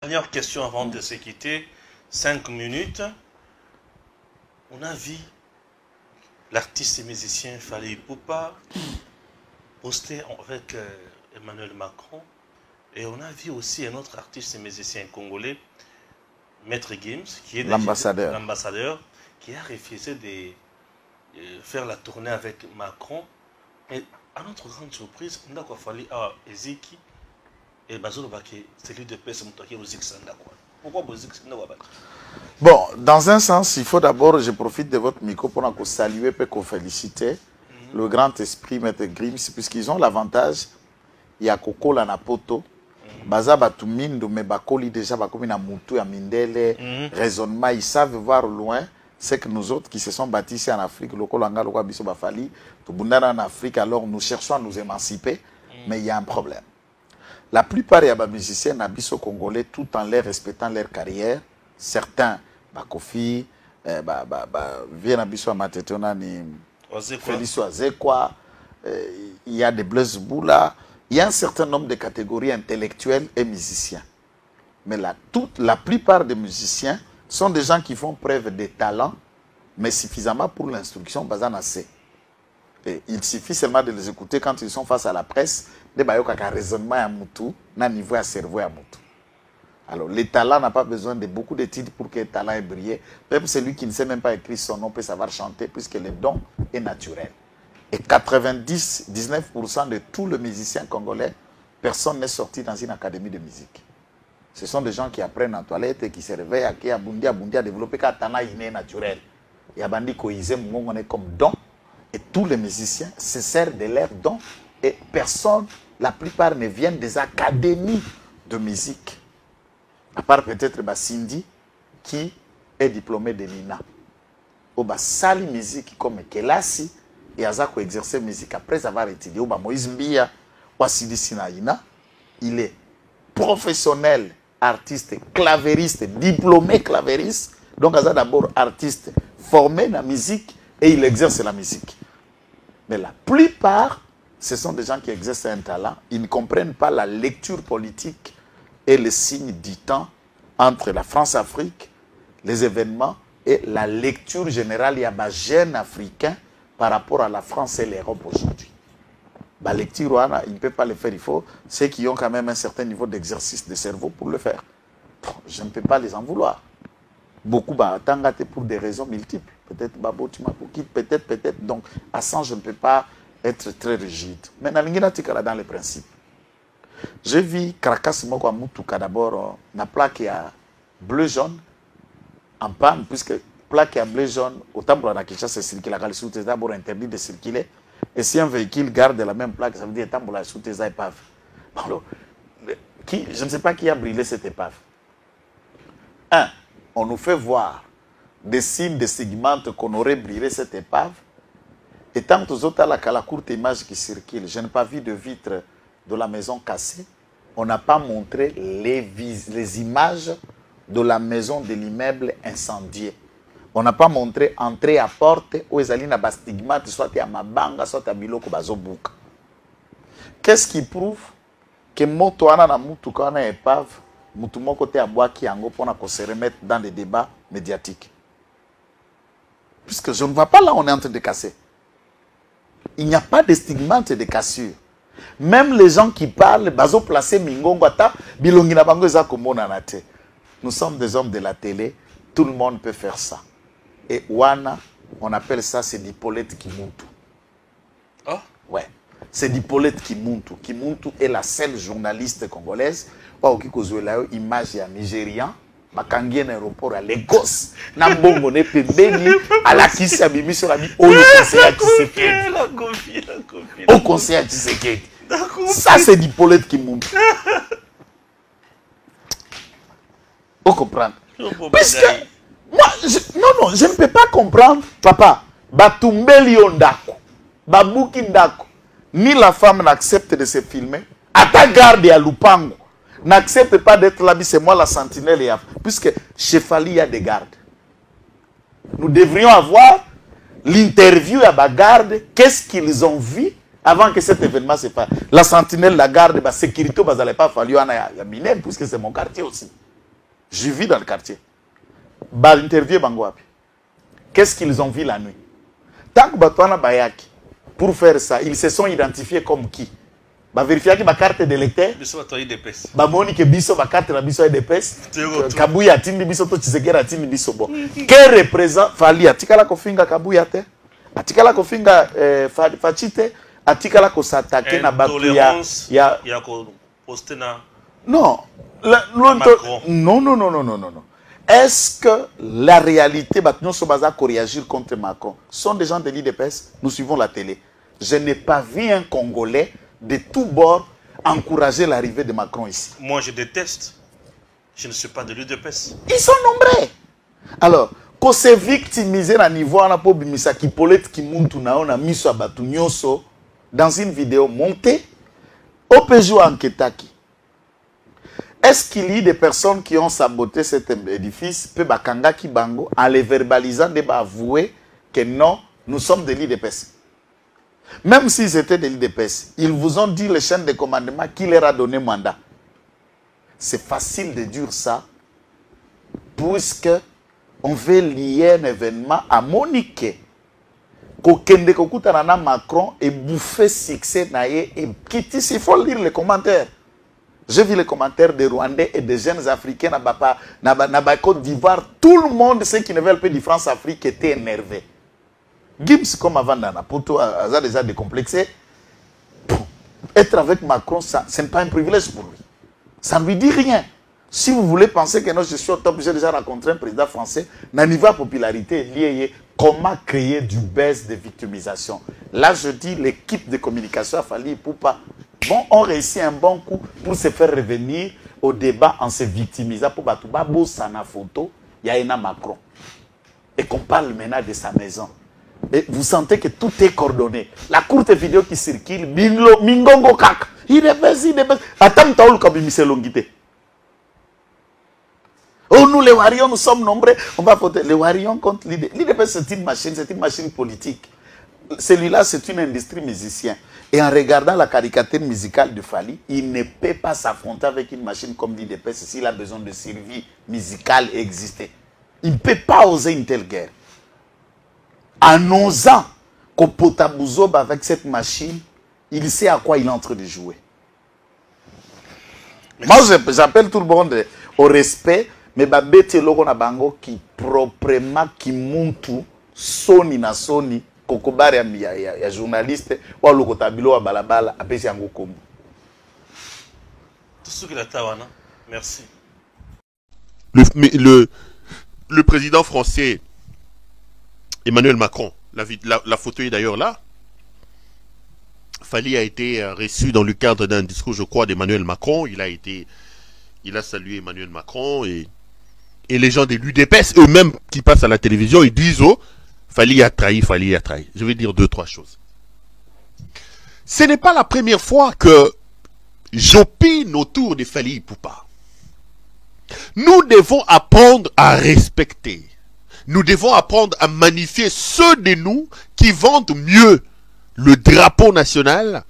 Dernière question avant de se quitter, 5 minutes. On a vu l'artiste et musicien Fally Ipupa poster avec Emmanuel Macron. Et on a vu aussi un autre artiste et musicien congolais, Maître Gims, qui est l'ambassadeur, qui a refusé de faire la tournée avec Macron. Et à notre grande surprise, on a fallu à Ezeki et Bazolo Baké, c'est lui de paix, c'est mon musique Sanda. Pourquoi musique Sanda? Bon, dans un sens, il faut d'abord, je profite de votre micro pour saluer et féliciter le grand esprit Maître Gims, puisqu'ils ont l'avantage, il y a Coco la Napoto, Baza Batumindo, mais Bakoli déjà, Bakomi na Moutou, ya Mindele, raisonnement, ils savent voir loin. C'est que nous autres qui se sont bâtis ici en Afrique, le Kolanga, le Biso Bafali, tout Bundana en Afrique, alors nous cherchons à nous émanciper, mais il y a un problème. La plupart des musiciens nabiso congolais, tout en les respectant leur carrière, certains, Bakofi, viennent nabiso amatetona ni Félix Azekwa, il y a des Blaise Boula, il y a un certain nombre de catégories intellectuelles et musiciens. Mais la plupart des musiciens sont des gens qui font preuve de talent, mais suffisamment pour l'instruction, bazanassé. Il suffit seulement de les écouter quand ils sont face à la presse, de bayoka raisonnement à Moutou, na niveau à cerveau à Moutou. Alors, le talent n'a pas besoin de beaucoup d'études pour que le talent ait brillé. Même celui qui ne sait même pas écrire son nom peut savoir chanter, puisque le don est naturel. Et 99% de tous les musiciens congolais, personne n'est sorti dans une académie de musique. Ce sont des gens qui apprennent en toilette et qui se réveillent, qui a développé un talent inné naturel. Il y a bandi koïsé, on est comme don. Et tous les musiciens se servent de leur don. Et personne, la plupart ne viennent des académies de musique. À part peut-être Cindy, qui est diplômé de l'INA. Ou sali musique comme Kelasi, et Azako exercer musique après avoir étudié. Ou Moïse Mbia, ou Sidi Sinaïna, il est professionnel, artiste, clavériste, diplômé clavériste. Donc, il est d'abord artiste formé dans la musique et il exerce la musique. Mais la plupart, ce sont des gens qui exercent un talent. Ils ne comprennent pas la lecture politique et les signes du temps entre la France-Afrique, les événements et la lecture générale. Il y a des jeunes africains par rapport à la France et l'Europe aujourd'hui. La lecture, il ne peut pas le faire. Il faut ceux qui ont quand même un certain niveau d'exercice de cerveau pour le faire. Je ne peux pas les en vouloir. Beaucoup attendent pour des raisons multiples. Peut-être Babo, tu m'as peut-être. Donc, à 100, je ne peux pas être très rigide. Mais dans les principes. J'ai vu Krakas Moko Moutuka d'abord, la plaque à bleu-jaune en panne, puisque plaque à bleu-jaune, autant pour la Kinshasa, c'est circuler, la sous d'abord interdit de circuler. Et si un véhicule garde la même plaque, ça veut dire que la sous tes épaves. Alors, je ne sais pas qui a brûlé cette épave. Un, on nous fait voir des signes de segments qu'on aurait brûlé cette épave. Et tant que autres, la courte image qui circule, je n'ai pas vu de vitre de la maison cassée. On n'a pas montré les images de la maison de l'immeuble incendié. On n'a pas montré entrée à porte où ils allaient na stigmate, soit à Mabanga, soit à Biloko Bazobuka. Qu'est-ce qui prouve que moto ana na mutu kana épave, mutu moko te abwaki yango pona ko se remettre dans les débats médiatiques. Puisque je ne vois pas là on est en train de casser. Il n'y a pas de stigmate de cassure. Même les gens qui parlent, bazo placé mingongo ata bilongi na bango eza komona na te. Nous sommes des hommes de la télé, tout le monde peut faire ça. Et wana, on appelle ça c'est Dipolette Kimuntu. Oh? Ouais. C'est Dipolette Kimuntu. Kimuntu est la seule journaliste congolaise. Qui a une image à Nigérian. Bakangi un aéroport à Lagos. Nambongo ne pembeni à la kisi à Bibi sur la vie. Au conseil à Tshisekedi. Au conseil à Tshisekedi. Ça c'est Dipolette Kimuntu. Vous comprenez? Puisque moi, je ne peux pas comprendre, papa. Batumbeli ondako, babuki ndako. Ni la femme n'accepte de se filmer. À ta garde à Lupango, n'accepte pas d'être là, c'est moi la sentinelle. Puisque chez Fally, il y a des gardes. Nous devrions avoir l'interview à la garde. Qu'est-ce qu'ils ont vu avant que cet événement se passe? La sentinelle, la garde, la sécurité, vous n'allez pas falloir à Minem, puisque c'est mon quartier aussi. Je vis dans le quartier. Bah, interview Bangoapi. Qu'est-ce qu'ils ont vu la nuit? Tant que Batouana Bayaki, pour faire ça, ils se sont identifiés comme qui? Bah, vérifier que ma carte d'électeur. Biso batoyi depes. Bah, Monique Biso, ma carte de Biso est d'épaisse. Kabouya Tindi Biso, to Tsegera Tindi Biso. Bon. Quel représente Fali? Atikala Kofinga Kabouya te? Atikala Kofinga Fachite? Atikala Kosatake na Batuya? Ya ko poste na. Non. Non, non, non, non, non, non. Est-ce que la réalité, nous sommes pour réagir contre Macron? Ce sont des gens de l'IDPS, nous suivons la télé. Je n'ai pas vu un Congolais de tous bords encourager l'arrivée de Macron ici. Moi, je déteste. Je ne suis pas de l'UDPS. Ils sont nombreux. Alors, quand c'est victimisé à niveau, on a pas bimisa qui polette qui monte on a mis sur Batunyoso dans une vidéo montée au Peugeot en Ketaki. Est-ce qu'il y a des personnes qui ont saboté cet édifice, peu bakanga ki bango, en les verbalisant, de avouer que non, nous sommes de l'IDPS. Même s'ils étaient de l'IDPS, ils vous ont dit, les chaînes de commandement, qui leur a donné mandat. C'est facile de dire ça, puisque on veut lier un événement à Monique. Kokende kokutanana Macron et bouffer succès naïe et quitter, il faut lire les commentaires. J'ai vu les commentaires des Rwandais et des jeunes Africains na Côte d'Ivoire. Tout le monde, ceux qui ne veulent pas de France-Afrique, étaient énervés. Gibbs, comme avant, Poto a déjà décomplexé. Être avec Macron, ce n'est pas un privilège pour lui. Ça ne lui dit rien. Si vous voulez penser que non, je suis au top, j'ai déjà rencontré un président français, na niveau de popularité lié, comment créer du buzz de victimisation. Là, je dis, l'équipe de communication a fallu pour pas. Bon, on réussit un bon coup pour se faire revenir au débat en se victimisant pour Batouba Boussana photo, il y a Ena Macron. Et qu'on parle maintenant de sa maison. Et vous sentez que tout est coordonné. La courte vidéo qui circule, Mingongo Kak, il est baisé, il est baisé. Attends, Taoul Kabimise Longité. Oh, nous les Warions, nous sommes nombreux, on va voter. Les Warions contre l'IDP. L'IDP, c'est une machine politique. Celui-là, c'est une industrie musicienne. Et en regardant la caricature musicale de Fali, il ne peut pas s'affronter avec une machine comme l'IDP s'il a besoin de survie musicale et exister. Il ne peut pas oser une telle guerre. En osant qu'au Potabouzob avec cette machine, il sait à quoi il est en train de jouer. Moi, j'appelle tout le monde au respect, mais Babete Logo Bango qui proprement, qui monte Sony na Sony, Kokobari ya journaliste, ou Lokotabilo à Balabala, à Pesiango Kombo. Tout ce qu'il a tawana. Merci. Le président français Emmanuel Macron, la photo est d'ailleurs là. Fali a été reçu dans le cadre d'un discours, je crois, d'Emmanuel Macron. Il a salué Emmanuel Macron et les gens de l'UDPS eux-mêmes qui passent à la télévision, ils disent oh, Fali a trahi, Fali a trahi. Je vais dire deux, trois choses. Ce n'est pas la première fois que j'opine autour de Fali Ipupa. Nous devons apprendre à respecter. Nous devons apprendre à magnifier ceux de nous qui vendent mieux le drapeau national.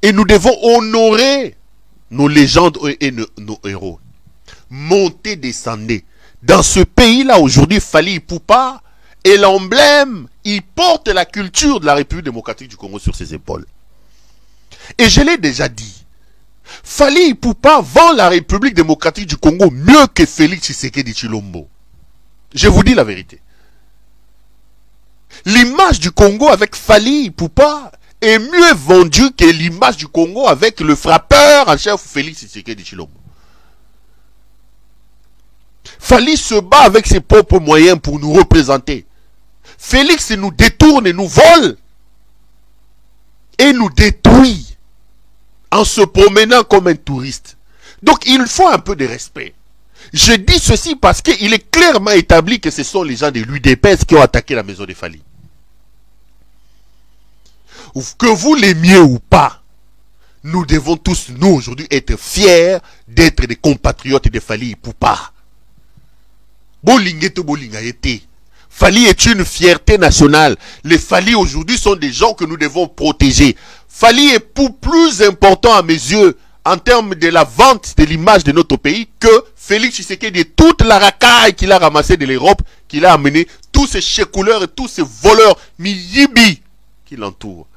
Et nous devons honorer nos légendes et nos héros. Montez, descendez. Dans ce pays-là, aujourd'hui, Fali Ipupa est l'emblème. Il porte la culture de la République démocratique du Congo sur ses épaules. Et je l'ai déjà dit. Fali Ipupa vend la République démocratique du Congo mieux que Félix Tshisekedi Tshilombo. Je vous dis la vérité. L'image du Congo avec Fali Ipupa est mieux vendue que l'image du Congo avec le frappeur en chef Félix Tshisekedi Tshilombo. Fali se bat avec ses propres moyens pour nous représenter. Félix nous détourne et nous vole et nous détruit en se promenant comme un touriste. Donc il faut un peu de respect. Je dis ceci parce qu'il est clairement établi que ce sont les gens de l'UDPS qui ont attaqué la maison de Fali. Que vous l'aimiez ou pas, nous devons tous, nous aujourd'hui, être fiers d'être des compatriotes de Fali Ipupa. Fali est une fierté nationale. Les Fali aujourd'hui sont des gens que nous devons protéger. Fali est plus important à mes yeux en termes de la vente de l'image de notre pays que Félix Tshisekedi et toute la racaille qu'il a ramassée de l'Europe, qu'il a amené, tous ces chécouleurs et tous ces voleurs, miyibi, qui l'entourent.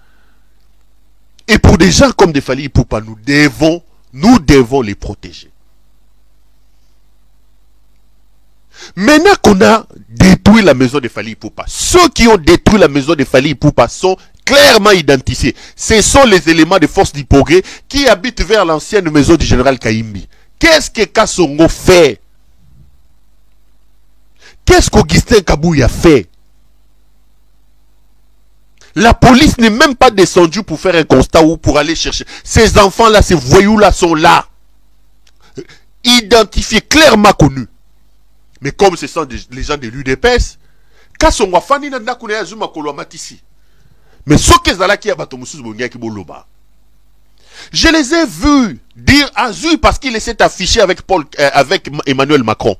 Et pour des gens comme des Fally Ipupa, nous devons les protéger. Maintenant qu'on a détruit la maison de Fally Ipupa, ceux qui ont détruit la maison de Fally Ipupa sont clairement identifiés. Ce sont les éléments de force du progrès qui habitent vers l'ancienne maison du général Kayimbi. Qu'est-ce que Kassongo fait? Qu'est-ce qu'Augustin Kabouy a fait? La police n'est même pas descendue pour faire un constat ou pour aller chercher. Ces enfants-là, ces voyous-là sont là. Identifiés, clairement connus. Mais comme ce sont les gens de l'UDPS, Kassongo Fani Nanda Kune Azuma Kolomatisi. Mais ce que Zala qui a batomusus Bongia qui boloba. Je les ai vus dire Azur parce qu'il s'est affiché avec Emmanuel Macron.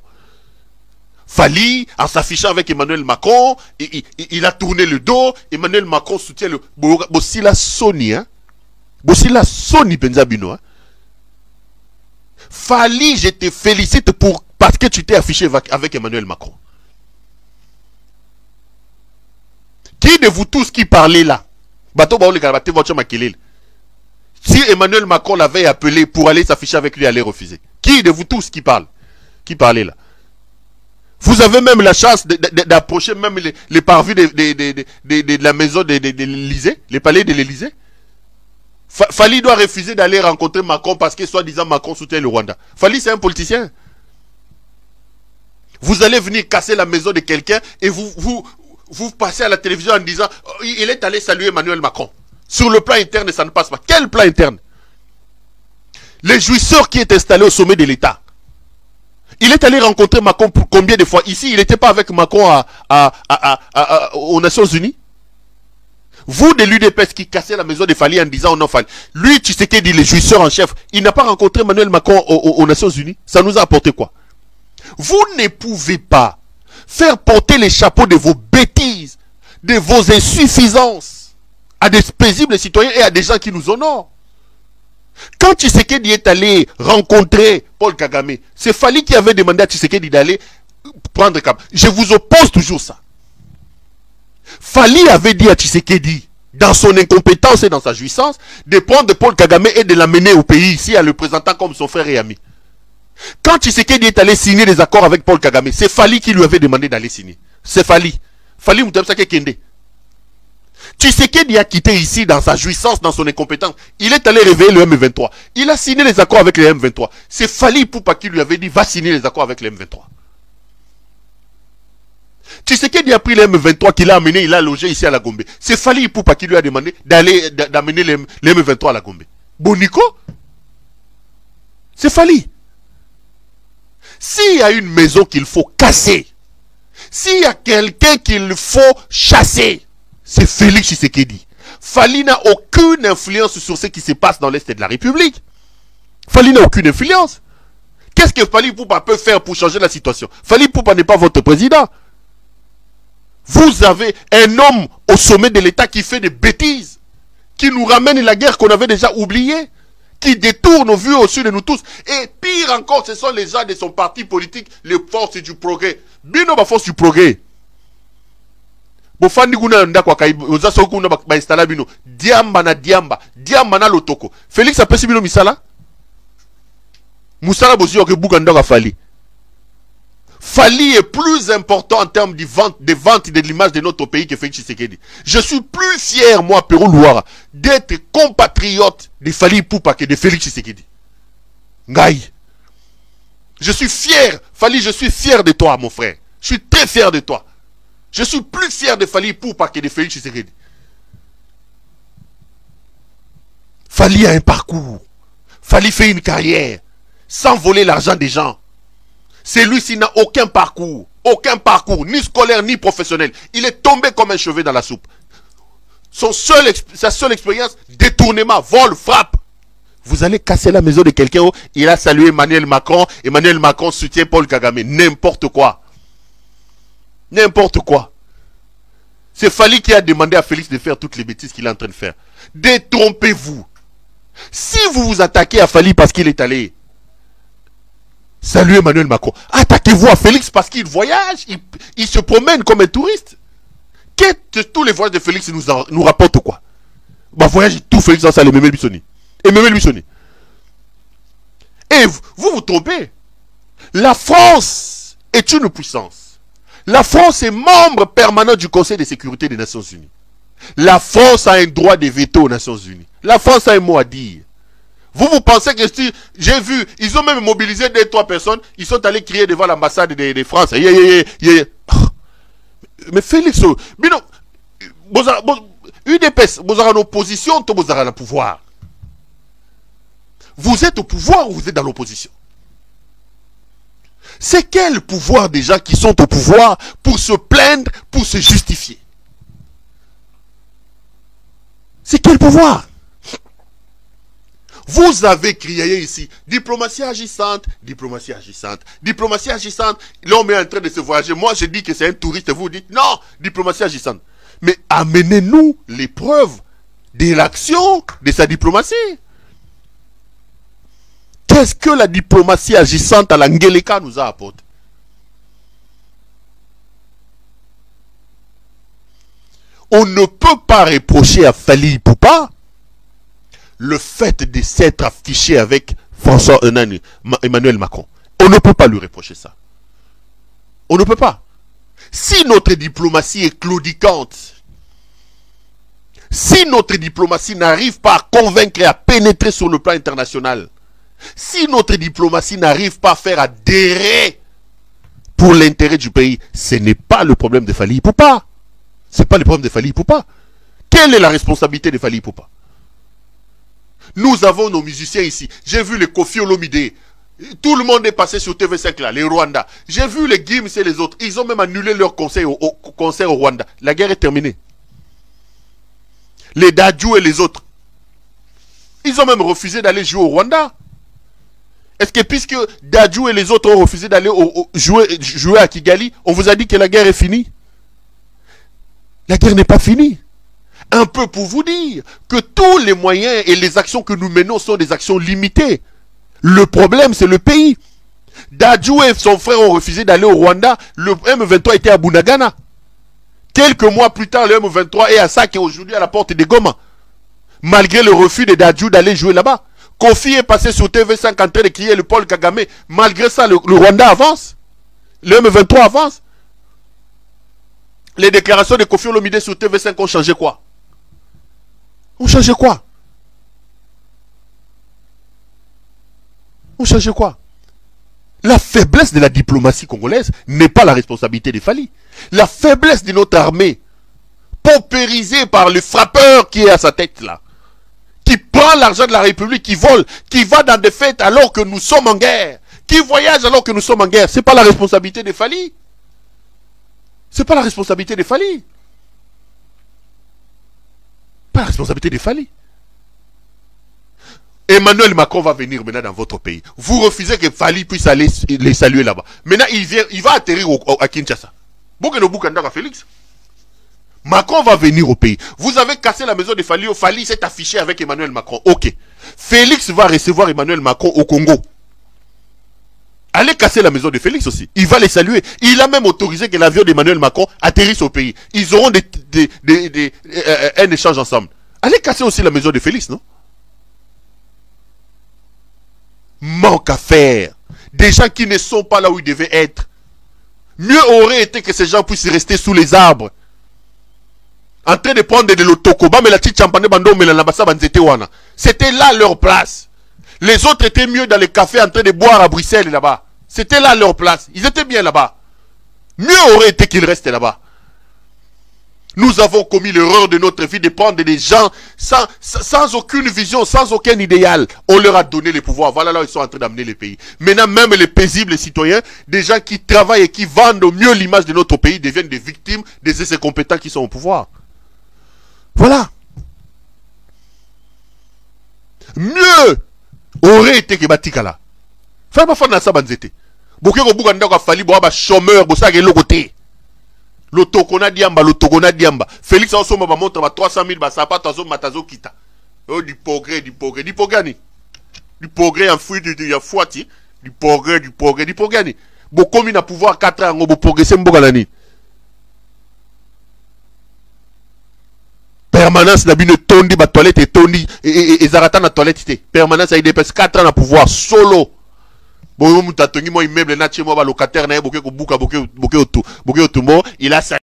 Fally, en s'affichant avec Emmanuel Macron, il a tourné le dos. Emmanuel Macron soutient le Bossila Sony, hein? Bossila Sony Benzabino, hein? Fally, je te félicite parce que tu t'es affiché avec Emmanuel Macron. Qui de vous tous qui parlez là? Si Emmanuel Macron l'avait appelé pour aller s'afficher avec lui, allait refuser. Qui de vous tous qui parle? Qui parlez là? Vous avez même la chance d'approcher même les parvis de la maison de l'Élysée, les palais de l'Élysée. Fally doit refuser d'aller rencontrer Macron parce que soi-disant Macron soutient le Rwanda. Fally, c'est un politicien. Vous allez venir casser la maison de quelqu'un et vous passez à la télévision en disant oh, il est allé saluer Emmanuel Macron. Sur le plan interne, ça ne passe pas. Quel plan interne? Le jouisseur qui est installé au sommet de l'État. Il est allé rencontrer Macron pour combien de fois? Ici, il n'était pas avec Macron aux Nations Unies. Vous de l'UDPS qui cassez la maison de Fally en disant non Fally. Lui, tu sais qu'il dit le jouisseur en chef. Il n'a pas rencontré Emmanuel Macron aux Nations Unies. Ça nous a apporté quoi? Vous ne pouvez pas faire porter les chapeaux de vos bêtises, de vos insuffisances à des paisibles citoyens et à des gens qui nous honorent. Quand Tshisekedi est allé rencontrer Paul Kagame, c'est Fally qui avait demandé à Tshisekedi d'aller prendre cap. Je vous oppose toujours ça. Fally avait dit à Tshisekedi, dans son incompétence et dans sa jouissance, de prendre Paul Kagame et de l'amener au pays ici, en le présentant comme son frère et ami. Quand Tshisekedi est allé signer des accords avec Paul Kagame, c'est Fally qui lui avait demandé d'aller signer. C'est Fally. Fally Moutabsake Kende. Tshisekedi a quitté ici dans sa jouissance, dans son incompétence. Il est allé réveiller le M23. Il a signé les accords avec le M23. C'est Fally Ipupa qui lui avait dit va signer les accords avec le M23. Tshisekedi a pris le M23 qu'il a amené, il a logé ici à la Gombe. C'est Fally Ipupa qui lui a demandé d'amener le M23 à la Gombe. Bonico? C'est Fally. S'il y a une maison qu'il faut casser, s'il y a quelqu'un qu'il faut chasser, c'est Félix Tshisekedi. Fally n'a aucune influence sur ce qui se passe dans l'Est de la République. Fally n'a aucune influence. Qu'est-ce que Fally Ipupa peut faire pour changer la situation? Fally Ipupa n'est pas votre président. Vous avez un homme au sommet de l'État qui fait des bêtises, qui nous ramène la guerre qu'on avait déjà oubliée, qui détourne nos vues au-dessus de nous tous. Et pire encore, ce sont les gens de son parti politique, les forces du progrès. Bino ba force du progrès. Bofandi guna ndakwa kai ozaso kuna ba installa bino diamba na lotoko. Félix a pesi bino misala. Musala bosi oke buka ndaka Fally. Fally est plus important en termes de vente de l'image de notre pays que Félix Tshisekedi. Je suis plus fier, moi, Perou Louara, d'être compatriote de Fally Ipupa que de Félix Tshisekedi. Ngaï. Je suis fier, Fally, je suis fier de toi, mon frère. Je suis très fier de toi. Je suis plus fier de Fally Ipupa que de Félix Tshisekedi. Fally a un parcours. Fally fait une carrière sans voler l'argent des gens. Celui-ci n'a aucun parcours, ni scolaire ni professionnel. Il est tombé comme un cheveu dans la soupe. Sa seule expérience, détournement, vol, frappe. Vous allez casser la maison de quelqu'un où il a salué Emmanuel Macron soutient Paul Kagame. N'importe quoi. N'importe quoi. C'est Fally qui a demandé à Félix de faire toutes les bêtises qu'il est en train de faire. Détrompez-vous. Si vous vous attaquez à Fally parce qu'il est allé saluer Emmanuel Macron. Attaquez-vous à Félix parce qu'il voyage, il se promène comme un touriste. Tous les voyages de Félix nous rapportent quoi? Bah voyage, tout Félix dans ça, les Memel Bissoni. Et Memel Bissoni. Et vous trompez. La France est une puissance. La France est membre permanent du Conseil de sécurité des Nations Unies. La France a un droit de veto aux Nations Unies. La France a un mot à dire. Vous pensez que si j'ai vu, ils ont même mobilisé 2-3 personnes, ils sont allés crier devant l'ambassade de France. Mais Félix, UDPS, vous avez l'opposition, vous avez le pouvoir. Vous êtes au pouvoir ou vous êtes dans l'opposition? C'est quel pouvoir des gens qui sont au pouvoir pour se plaindre, pour se justifier? C'est quel pouvoir? Vous avez crié ici, diplomatie agissante, diplomatie agissante, diplomatie agissante. L'homme est en train de se voyager. Moi, je dis que c'est un touriste. Vous dites non, diplomatie agissante. Mais amenez-nous les preuves de l'action de sa diplomatie. Qu'est-ce que la diplomatie agissante à l'Angeleka nous a apporté? On ne peut pas reprocher à Fally Ipupa le fait de s'être affiché avec Emmanuel Macron. On ne peut pas lui reprocher ça. On ne peut pas. Si notre diplomatie est claudicante, si notre diplomatie n'arrive pas à convaincre et à pénétrer sur le plan international, si notre diplomatie n'arrive pas à faire adhérer pour l'intérêt du pays, ce n'est pas le problème de Fally Ipupa. Ce n'est pas le problème de Fally Ipupa. Quelle est la responsabilité de Fally Ipupa? Nous avons nos musiciens ici. J'ai vu les Kofi Olomide. Tout le monde est passé sur TV5 là, les Rwanda. J'ai vu les Gims et les autres. Ils ont même annulé leur concert au Rwanda. La guerre est terminée. Les Dadju et les autres. Ils ont même refusé d'aller jouer au Rwanda. Est-ce que puisque Dadju et les autres ont refusé d'aller jouer à Kigali, on vous a dit que la guerre est finie? La guerre n'est pas finie. Un peu pour vous dire que tous les moyens et les actions que nous menons sont des actions limitées. Le problème, c'est le pays. Dadju et son frère ont refusé d'aller au Rwanda. Le M23 était à Bunagana. Quelques mois plus tard, le M23 est à Sake, aujourd'hui à la porte de Goma. Malgré le refus de Dadju d'aller jouer là-bas. Kofi est passé sur TV5 en train de crier le Paul Kagame. Malgré ça, le Rwanda avance. Le M23 avance. Les déclarations de Kofi Olomide sur TV5 ont changé quoi? On changeait quoi? On changeait quoi? La faiblesse de la diplomatie congolaise n'est pas la responsabilité de Fally. La faiblesse de notre armée, paupérisée par le frappeur qui est à sa tête là, qui prend l'argent de la République, qui vole, qui va dans des fêtes alors que nous sommes en guerre, qui voyage alors que nous sommes en guerre, c'est pas la responsabilité de Fally. C'est pas la responsabilité de Fally. Pas la responsabilité de Fally. Emmanuel Macron va venir maintenant dans votre pays. Vous refusez que Fally puisse aller les saluer là-bas. Maintenant, il va atterrir à Kinshasa. Félix. Macron va venir au pays. Vous avez cassé la maison de Fally. Fally s'est affiché avec Emmanuel Macron. Ok. Félix va recevoir Emmanuel Macron au Congo. Allez casser la maison de Félix aussi. Il va les saluer. Il a même autorisé que l'avion d'Emmanuel Macron atterrisse au pays. Ils auront un échange ensemble. Allez casser aussi la maison de Félix, non? Manque à faire. Des gens qui ne sont pas là où ils devaient être. Mieux aurait été que ces gens puissent rester sous les arbres. En train de prendre de l'autocoba, mais la petite champagne bando, mais l'ambassade banzete wana. C'était là leur place. Les autres étaient mieux dans les cafés en train de boire à Bruxelles là-bas. C'était là leur place. Ils étaient bien là-bas. Mieux aurait été qu'ils restent là-bas. Nous avons commis l'erreur de notre vie de prendre des gens sans aucune vision, sans aucun idéal. On leur a donné les pouvoirs. Voilà là où ils sont en train d'amener les pays. Maintenant, même les paisibles citoyens, des gens qui travaillent et qui vendent au mieux l'image de notre pays, deviennent des victimes des incompétents qui sont au pouvoir. Voilà. Mieux aurait été que Batikala. Fais pas faire dans ça, banzete. Bouké ko bouga ndako Fally boaba chômeur, bosa ke lokote. L'otokona diamba. Félix a osoma ba montre ba 300 000 ba sapato azo matazo kita. Oh du progrès. Du progrès en fouille ya fouati. Du progrès. Bokomi na pouvoir 4 ans, bo progresser mboka nani. Permanence na bino tondi ba toilette et tondi et zarata na toilette té. Permanence a IDPS 4 ans na pouvoir solo. Bon muta tongi mo immeuble na chez moi ba locataire na boke ko buka boke otumbo, il a